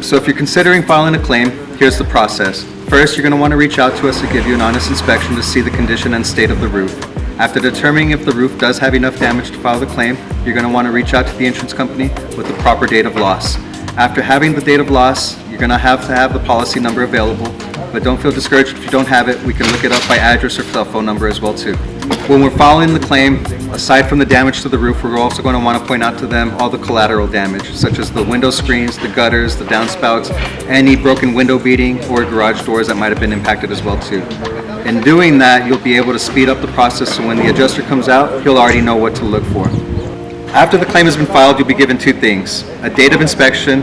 So if you're considering filing a claim, here's the process. First, you're going to want to reach out to us to give you an honest inspection to see the condition and state of the roof. After determining if the roof does have enough damage to file the claim, you're going to want to reach out to the insurance company with the proper date of loss. After having the date of loss, you're going to have the policy number available, but don't feel discouraged if you don't have it. We can look it up by address or cell phone number as well too. When we're filing the claim, aside from the damage to the roof, we're also going to want to point out to them all the collateral damage, such as the window screens, the gutters, the downspouts, any broken window beading or garage doors that might have been impacted as well too. In doing that, you'll be able to speed up the process, so when the adjuster comes out, he'll already know what to look for. After the claim has been filed, you'll be given two things: a date of inspection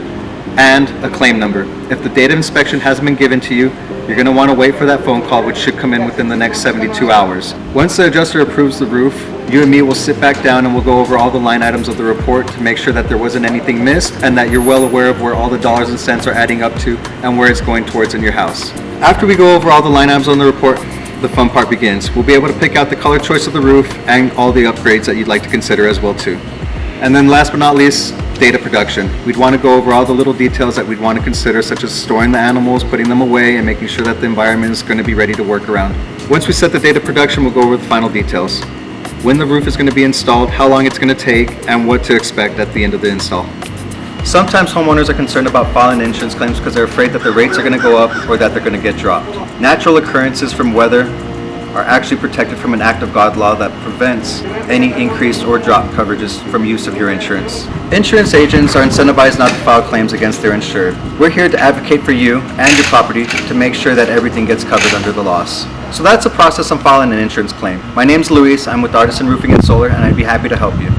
and a claim number. If the date of inspection hasn't been given to you, you're going to want to wait for that phone call, which should come in within the next 72 hours. Once the adjuster approves the roof, you and me will sit back down and we'll go over all the line items of the report to make sure that there wasn't anything missed and that you're well aware of where all the dollars and cents are adding up to and where it's going towards in your house. After we go over all the line items on the report, the fun part begins. We'll be able to pick out the color choice of the roof and all the upgrades that you'd like to consider as well too. And then last but not least, data production. We'd want to go over all the little details that we'd want to consider, such as storing the animals, putting them away, and making sure that the environment is going to be ready to work around. Once we set the data production, we'll go over the final details: when the roof is going to be installed, how long it's going to take, and what to expect at the end of the install. Sometimes homeowners are concerned about filing insurance claims because they're afraid that the rates are going to go up or that they're going to get dropped. Natural occurrences from weather are actually protected from an act of God law that prevents any increased or dropped coverages from use of your insurance. Insurance agents are incentivized not to file claims against their insured. We're here to advocate for you and your property to make sure that everything gets covered under the laws. So that's the process on filing an insurance claim. My name's Luis, I'm with Artisan Roofing Solar, and I'd be happy to help you.